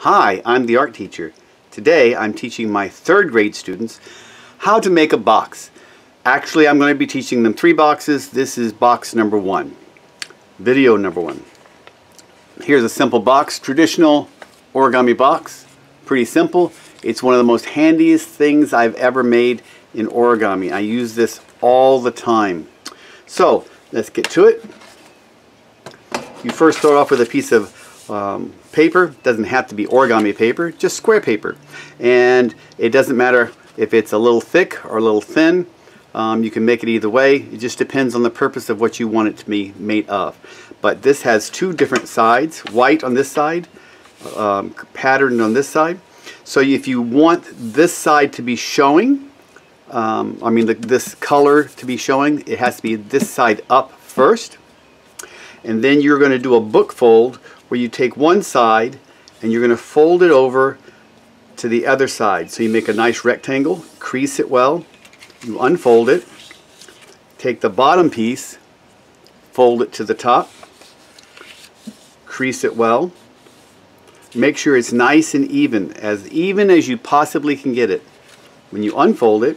Hi, I'm the art teacher. Today I'm teaching my third grade students how to make a box. Actually, I'm going to be teaching them 3 boxes. This is box number 1, video number 1. Here's a simple box, traditional origami box. Pretty simple. It's one of the most handiest things I've ever made in origami. I use this all the time. So let's get to it. You first start off with a piece of paper. Doesn't have to be origami paper, just square paper. And it doesn't matter if it's a little thick or a little thin. You can make it either way. It just depends on the purpose of what you want it to be made of. But this has 2 different sides, white on this side, patterned on this side. So if you want this side to be showing, this color to be showing, it has to be this side up first. And then you're going to do a book fold where you take one side and you're going to fold it over to the other side. So you make a nice rectangle, crease it well, you unfold it, take the bottom piece, fold it to the top, crease it well, make sure it's nice and even as you possibly can get it. When you unfold it,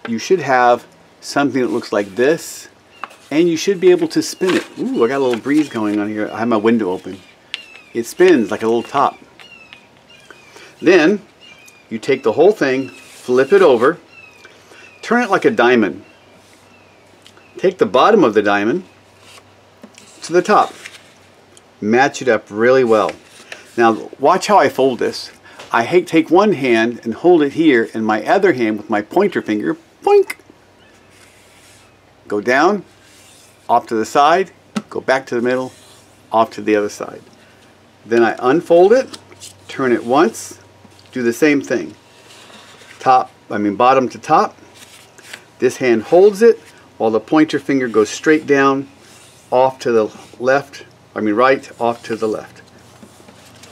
you should have something that looks like this, and you should be able to spin it. Ooh, I got a little breeze going on here. I have my window open. It spins like a little top. Then you take the whole thing, flip it over, turn it like a diamond. Take the bottom of the diamond to the top. Match it up really well. Now watch how I fold this. I take one hand and hold it here, and my other hand with my pointer finger, boink, go down, off to the side, go back to the middle, off to the other side. Then I unfold it, turn it once, do the same thing. Bottom to top. This hand holds it while the pointer finger goes straight down, off to the left, right, off to the left.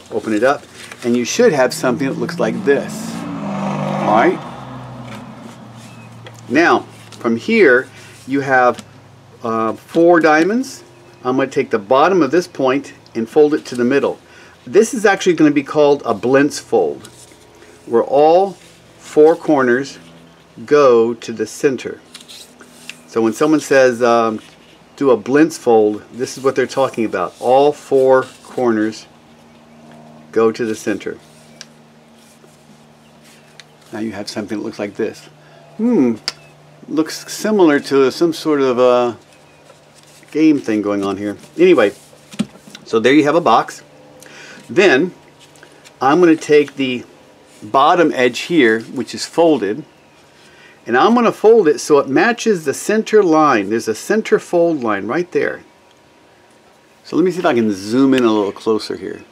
Open it up, and you should have something that looks like this. Alright? Now, from here, you have 4 diamonds. I'm going to take the bottom of this point and fold it to the middle. This is actually going to be called a blintz fold, where all 4 corners go to the center. So when someone says do a blintz fold, this is what they're talking about. All 4 corners go to the center. Now you have something that looks like this. Looks similar to some sort of a game thing going on here. Anyway, so there you have a box. Then I'm going to take the bottom edge here, which is folded, and I'm going to fold it so it matches the center line. There's a center fold line right there. So let me see if I can zoom in a little closer here.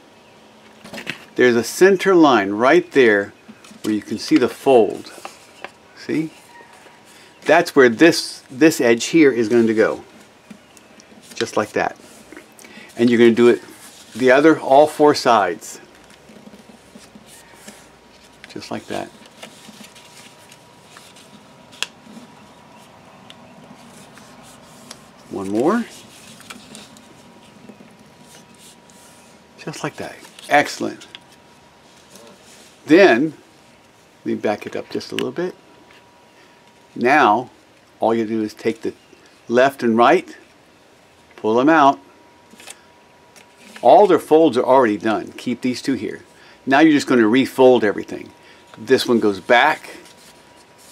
There's a center line right there where you can see the fold. See? That's where this edge here is going to go. Just like that. And you're going to do it all 4 sides. Just like that. One more. Just like that. Excellent. Then, let me back it up just a little bit. Now, all you do is take the left and right, pull them out. All their folds are already done. Keep these 2 here. Now you're just going to refold everything. This one goes back,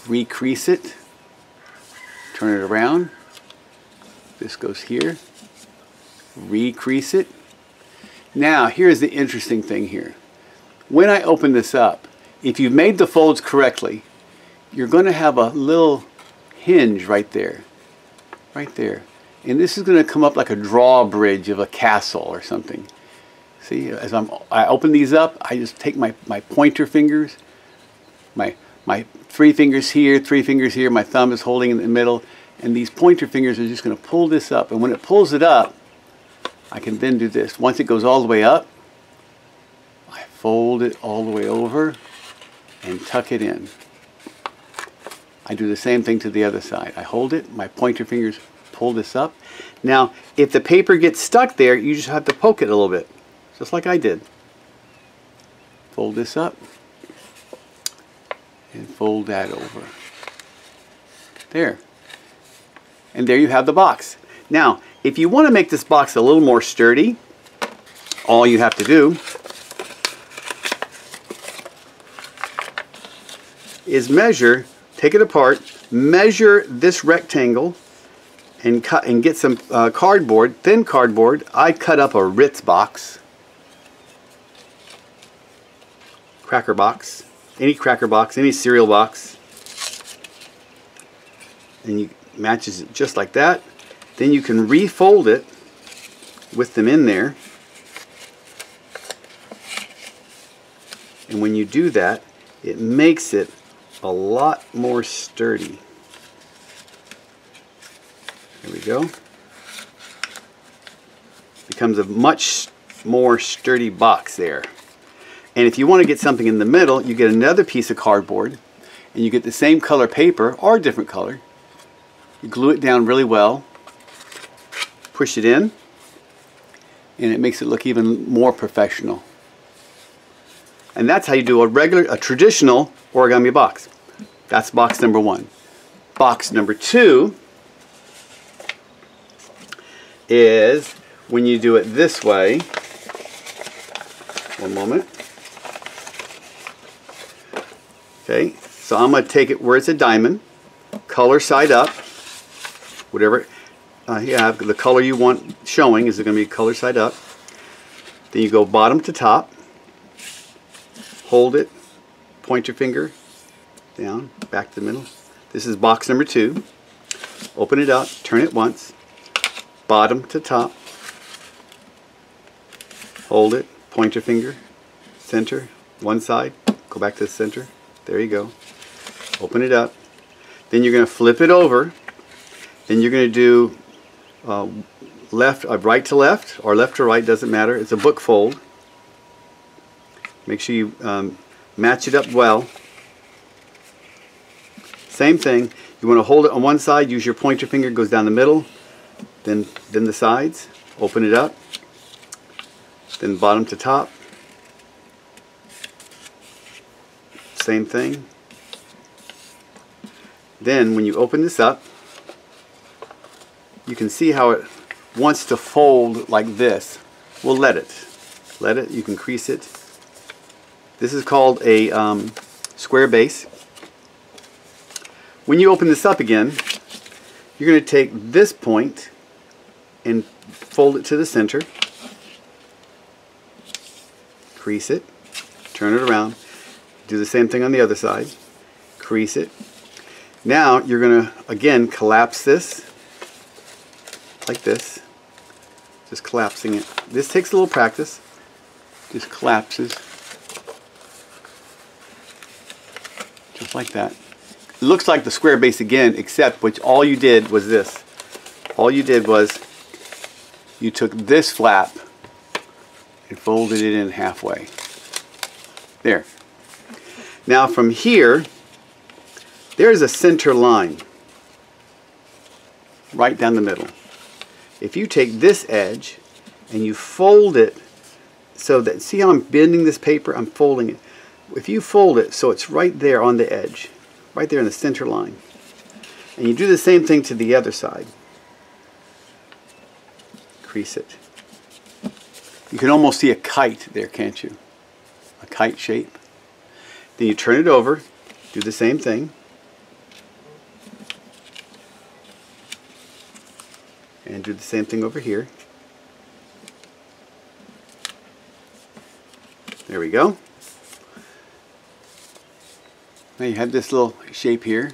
recrease it, turn it around. This goes here, recrease it. Now here's the interesting thing here. When I open this up, if you've made the folds correctly, you're going to have a little hinge right there. Right there. And this is going to come up like a drawbridge of a castle or something. See, as I open these up, I just take my pointer fingers, my 3 fingers here, 3 fingers here, my thumb is holding in the middle, and these pointer fingers are just going to pull this up. And when it pulls it up, I can then do this. Once it goes all the way up, I fold it all the way over and tuck it in. I do the same thing to the other side. I hold it, my pointer fingers pull this up. Now, if the paper gets stuck there, you just have to poke it a little bit, just like I did. Fold this up and fold that over. There. And there you have the box. Now, if you want to make this box a little more sturdy, all you have to do is measure, take it apart, measure this rectangle and cut and get some cardboard, thin cardboard. I cut up a Ritz box, cracker box, any cereal box, and you matches it just like that. Then you can refold it with them in there, and when you do that, it makes it a lot more sturdy. There we go. Becomes a much more sturdy box there. And if you want to get something in the middle, you get another piece of cardboard and you get the same color paper or a different color. You glue it down really well, push it in, and it makes it look even more professional. And that's how you do a traditional origami box. That's box number one. Box number two is when you do it this way. One moment. Okay, so I'm going to take it where it's a diamond, color side up, whatever you have, the color you want showing is going to be color side up. Then you go bottom to top, hold it, point your finger down, back to the middle. This is box number two. Open it up, turn it once, bottom to top, hold it, point your finger, center, one side, go back to the center. There you go. Open it up. Then you're going to flip it over. Then you're going to do right to left or left to right, doesn't matter. It's a book fold. Make sure you match it up well. Same thing. You want to hold it on one side, use your pointer finger, goes down the middle, then the sides. Open it up. Then bottom to top. Same thing. Then when you open this up, you can see how it wants to fold like this. We'll let it. Let it. You can crease it. This is called a square base. When you open this up again, you're going to take this point and fold it to the center. Crease it. Turn it around. Do the same thing on the other side. Crease it. Now you're going to again collapse this like this. Just collapsing it. This takes a little practice. Just collapses. Just like that. It looks like the square base again, except which all you did was this. All you did was you took this flap and folded it in halfway. There. Now from here, there's a center line right down the middle. If you take this edge and you fold it so that, see how I'm bending this paper? I'm folding it. If you fold it so it's right there on the edge, right there in the center line, and you do the same thing to the other side, crease it. You can almost see a kite there, can't you? A kite shape. Then you turn it over, do the same thing, and do the same thing over here. There we go. Now you have this little shape here.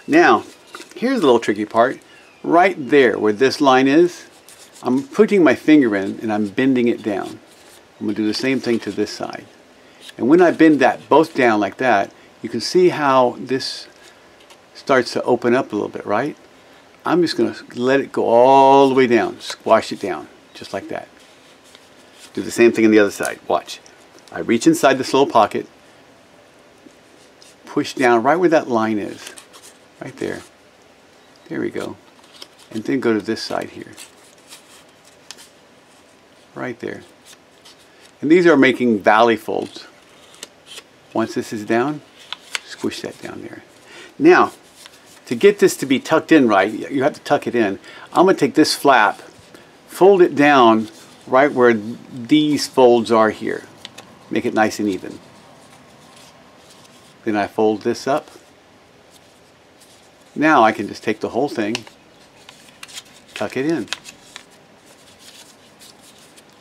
Now, here's the little tricky part. Right there where this line is, I'm putting my finger in and I'm bending it down. I'm going to do the same thing to this side. And when I bend that both down like that, you can see how this starts to open up a little bit, right? I'm just going to let it go all the way down, squash it down, just like that. Do the same thing on the other side. Watch. I reach inside this little pocket, push down right where that line is, right there. There we go. And then go to this side here. Right there. And these are making valley folds. Once this is down, squish that down there. Now, to get this to be tucked in right, you have to tuck it in. I'm going to take this flap, fold it down right where these folds are here. Make it nice and even. Then I fold this up. Now I can just take the whole thing, tuck it in.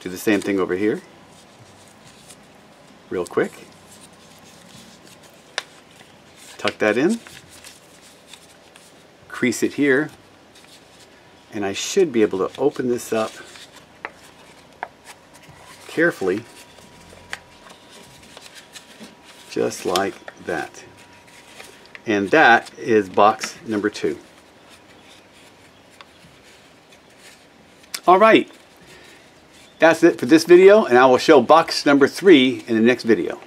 Do the same thing over here. Real quick. Tuck that in. Crease it here. And I should be able to open this up carefully. Just like that. And that is box number 2. Alright, that's it for this video, and I will show box number 3 in the next video.